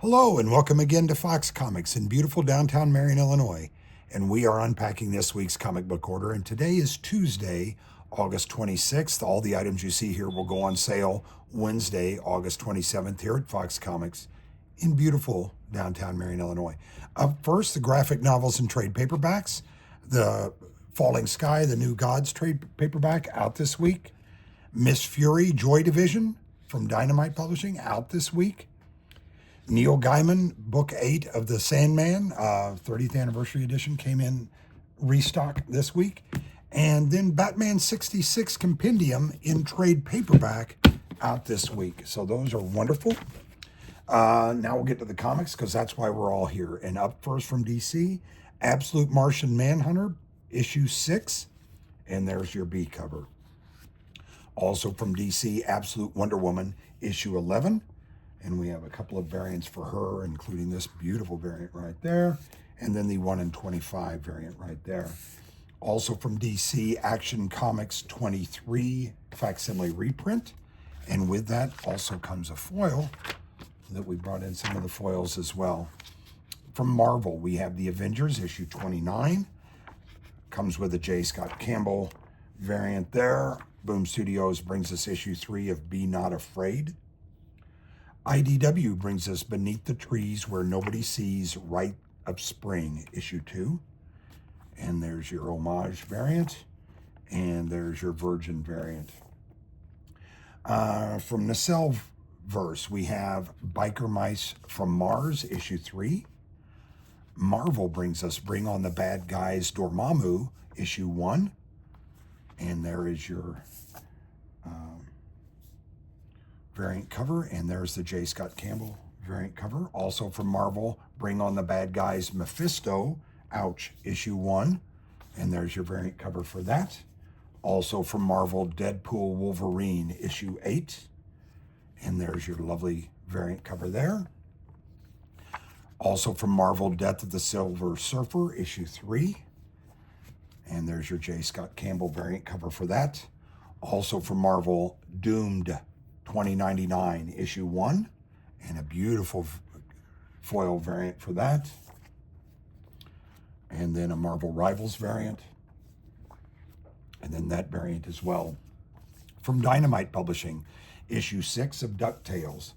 Hello and welcome again to Fox Comics in beautiful downtown Marion, Illinois. And we are unpacking this week's comic book order. And today is Tuesday, August 26th. All the items you see here will go on sale Wednesday, August 27th here at Fox Comics in beautiful downtown Marion, Illinois. Up first, the graphic novels and trade paperbacks. The Falling Sky, the New Gods trade paperback out this week. Miss Fury, Joy Division from Dynamite Publishing out this week. Neil Gaiman, Book 8 of The Sandman, 30th Anniversary Edition, came in restock this week. And then Batman 66 Compendium in trade paperback out this week. So those are wonderful. Now we'll get to the comics because that's why we're all here. And up first from DC, Absolute Martian Manhunter, issue 6. And there's your B cover. Also from DC, Absolute Wonder Woman, issue 11. And we have a couple of variants for her, including this beautiful variant right there, and then the 1 in 25 variant right there. Also from DC, Action Comics 23 facsimile reprint. And with that also comes a foil that we brought in some of the foils as well. From Marvel, we have the Avengers, issue 29. Comes with a J. Scott Campbell variant there. Boom Studios brings us issue 3 of Be Not Afraid. IDW brings us Beneath the Trees Where Nobody Sees Rite of Spring, issue 2. And there's your Homage variant. And there's your Virgin variant. From Nacelle Verse, we have Biker Mice from Mars, issue 3. Marvel brings us Bring on the Bad Guys Dormammu, issue 1. And there is your variant cover, and there's the J. Scott Campbell variant cover. Also from Marvel, Bring on the Bad Guys Mephisto, ouch, issue 1. And there's your variant cover for that. Also from Marvel, Deadpool Wolverine, issue 8. And there's your lovely variant cover there. Also from Marvel, Death of the Silver Surfer, issue 3. And there's your J. Scott Campbell variant cover for that. Also from Marvel, Doomed 2099, issue 1. And a beautiful foil variant for that. And then a Marvel Rivals variant. And then that variant as well. From Dynamite Publishing, issue 6 of DuckTales.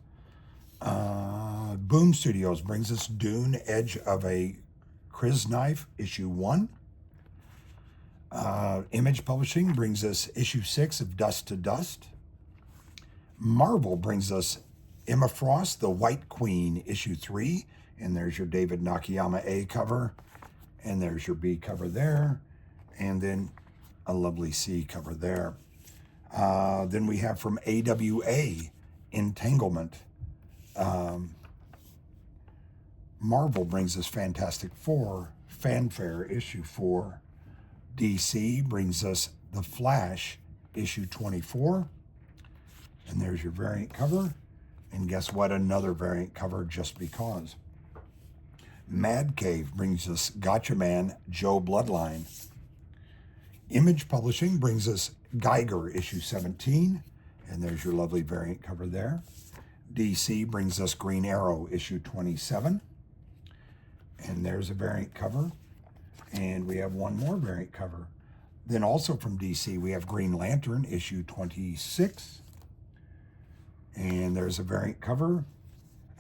Boom Studios brings us Dune, Edge of a Crysknife, issue 1. Image Publishing brings us issue 6 of Dust to Dust. Marvel brings us Emma Frost, The White Queen, issue 3. And there's your David Nakayama A cover. And there's your B cover there. And then a lovely C cover there. Then we have from AWA, Entanglement. Marvel brings us Fantastic Four, Fanfare, issue 4. DC brings us The Flash, issue 24. And there's your variant cover. And guess what? Another variant cover just because. Mad Cave brings us Gotcha Man, Joe Bloodline. Image Publishing brings us Geiger, issue 17. And there's your lovely variant cover there. DC brings us Green Arrow, issue 27. And there's a variant cover. And we have one more variant cover. Then also from DC, we have Green Lantern, issue 26. And there's a variant cover.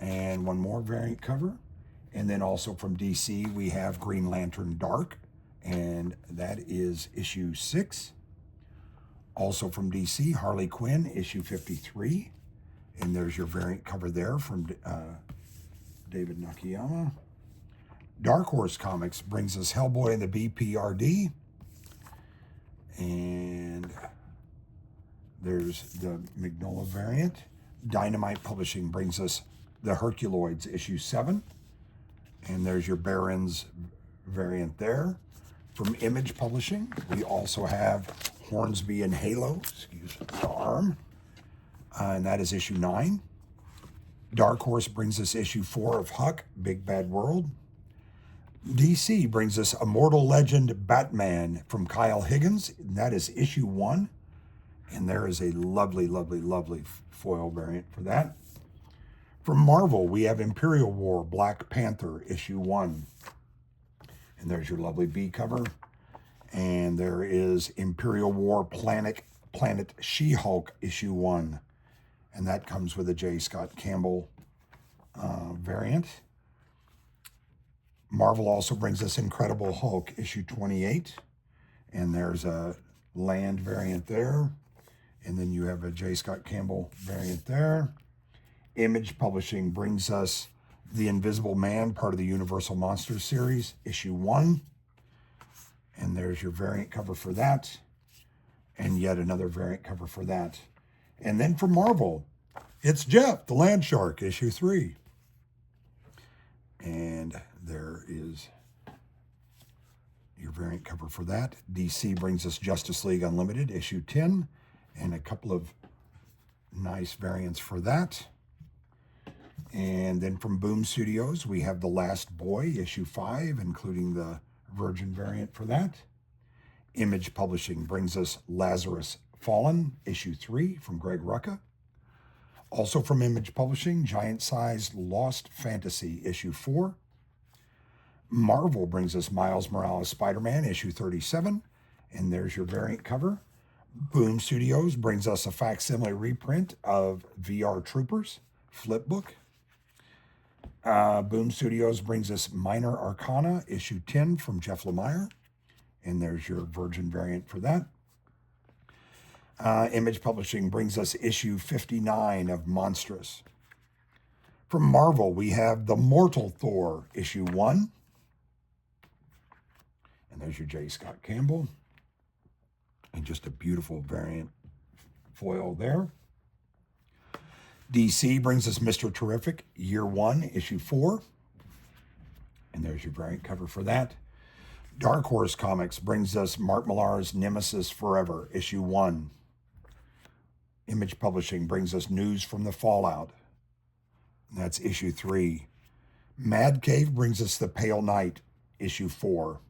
And one more variant cover. And then also from DC, we have Green Lantern Dark. And that is issue 6. Also from DC, Harley Quinn, issue 53. And there's your variant cover there from David Nakayama. Dark Horse Comics brings us Hellboy and the BPRD. And there's the Mignola variant. Dynamite Publishing brings us the Herculoids, issue 7. And there's your Barons variant there. From Image Publishing, we also have Hornsby and Halo, excuse the arm. And that is issue 9. Dark Horse brings us issue 4 of Huck, Big Bad World. DC brings us Immortal Legend Batman from Kyle Higgins. And that is issue 1. And there is a lovely, lovely, lovely foil variant for that. From Marvel, we have Imperial War, Black Panther, issue 1. And there's your lovely B cover. And there is Imperial War, Planet She-Hulk, issue 1. And that comes with a J. Scott Campbell variant. Marvel also brings us Incredible Hulk, issue 28. And there's a land variant there. And then you have a J. Scott Campbell variant there. Image Publishing brings us The Invisible Man, part of the Universal Monsters series, issue 1. And there's your variant cover for that. And yet another variant cover for that. And then for Marvel, it's Jeff, the Land Shark, issue 3. And there is your variant cover for that. DC brings us Justice League Unlimited, issue 10. And a couple of nice variants for that. And then from Boom Studios, we have The Last Boy, issue 5, including the Virgin variant for that. Image Publishing brings us Lazarus Fallen, issue 3, from Greg Rucka. Also from Image Publishing, Giant Size Lost Fantasy, issue 4. Marvel brings us Miles Morales Spider-Man, issue 37. And there's your variant cover. Boom Studios brings us a facsimile reprint of VR Troopers, flipbook. Boom Studios brings us Minor Arcana, issue 10 from Jeff Lemire. And there's your Virgin variant for that. Image Publishing brings us issue 59 of Monstrous. From Marvel, we have The Mortal Thor, issue 1. And there's your J. Scott Campbell. And just a beautiful variant foil there. DC brings us Mr. Terrific, year 1, issue 4. And there's your variant cover for that. Dark Horse Comics brings us Mark Millar's Nemesis Forever, issue 1. Image Publishing brings us News from the Fallout. And that's issue 3. Mad Cave brings us The Pale Knight, issue 4.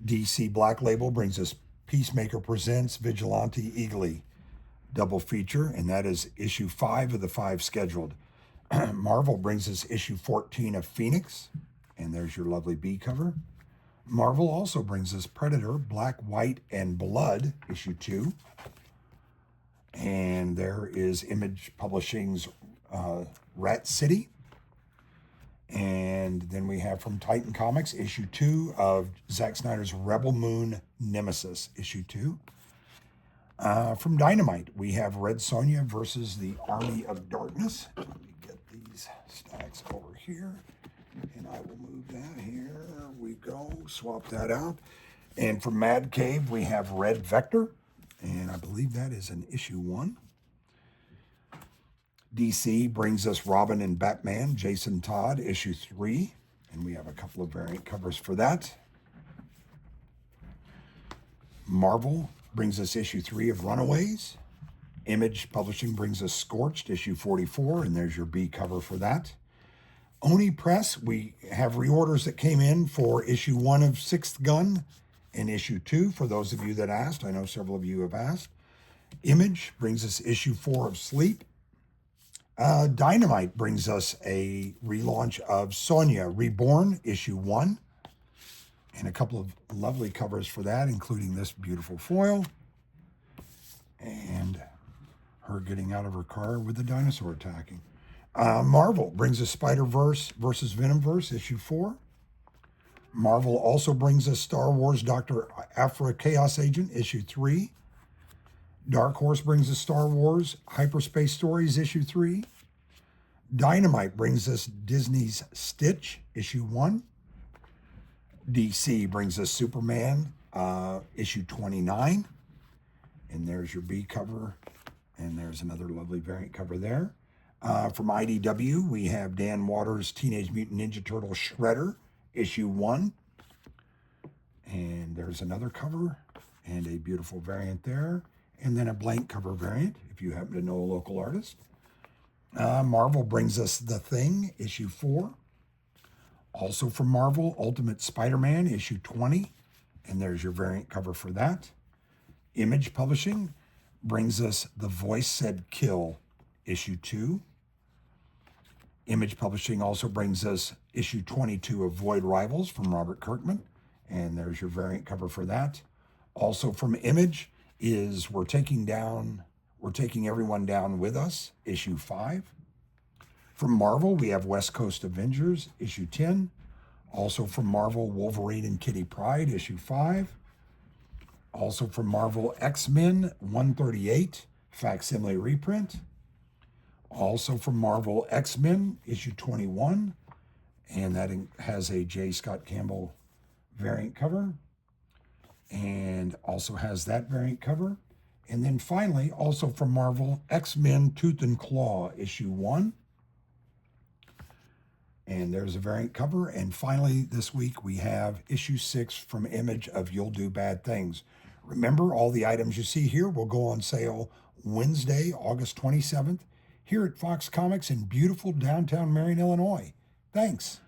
DC Black Label brings us Peacemaker Presents Vigilante Eagly, double feature, and that is issue 5 of the 5 scheduled. Marvel brings us issue 14 of Phoenix, and there's your lovely B cover. Marvel also brings us Predator, Black, White, and Blood, issue 2. And there is Image Publishing's Rat City. And then we have from Titan Comics, issue 2 of Zack Snyder's Rebel Moon Nemesis, issue 2. From Dynamite, we have Red Sonja versus the Army of Darkness. Let me get these stacks over here, and I will move that. Here we go. Swap that out. And from Mad Cave, we have Red Vector, and I believe that is an issue 1. DC brings us Robin and Batman, Jason Todd, issue 3. And we have a couple of variant covers for that. Marvel brings us issue 3 of Runaways. Image Publishing brings us Scorched, issue 44. And there's your B cover for that. Oni Press, we have reorders that came in for issue 1 of Sixth Gun and issue 2. For those of you that asked, I know several of you have asked. Image brings us issue 4 of Sleep. Dynamite brings us a relaunch of Sonja Reborn, issue 1. And a couple of lovely covers for that, including this beautiful foil. And her getting out of her car with the dinosaur attacking. Marvel brings us Spider-Verse versus Venomverse, issue 4. Marvel also brings us Star Wars Dr. Aphra Chaos Agent, issue 3. Dark Horse brings us Star Wars Hyperspace Stories, issue 3. Dynamite brings us Disney's Stitch, issue 1. DC brings us Superman, issue 29. And there's your B cover. And there's another lovely variant cover there. From IDW, we have Dan Waters' Teenage Mutant Ninja Turtle Shredder, issue 1. And there's another cover and a beautiful variant there. And then a blank cover variant, if you happen to know a local artist. Marvel brings us The Thing, issue 4. Also from Marvel, Ultimate Spider-Man, issue 20. And there's your variant cover for that. Image Publishing brings us The Voice Said Kill, issue 2. Image Publishing also brings us issue 22 of Void Rivals from Robert Kirkman, and there's your variant cover for that. Also from Image is We're Taking Everyone Down With Us, issue 5. From Marvel, we have West Coast Avengers, issue 10. Also from Marvel, Wolverine and Kitty Pryde, issue 5. Also from Marvel, X-Men 138, facsimile reprint. Also from Marvel, X-Men, issue 21. And that has a J. Scott Campbell variant cover. And also has that variant cover. And then finally, also from Marvel, X-Men Tooth and Claw, issue 1. And there's a variant cover. And finally, this week, we have issue 6 from Image of You'll Do Bad Things. Remember, all the items you see here will go on sale Wednesday, August 27th, here at Fox Comics in beautiful downtown Marion, Illinois. Thanks.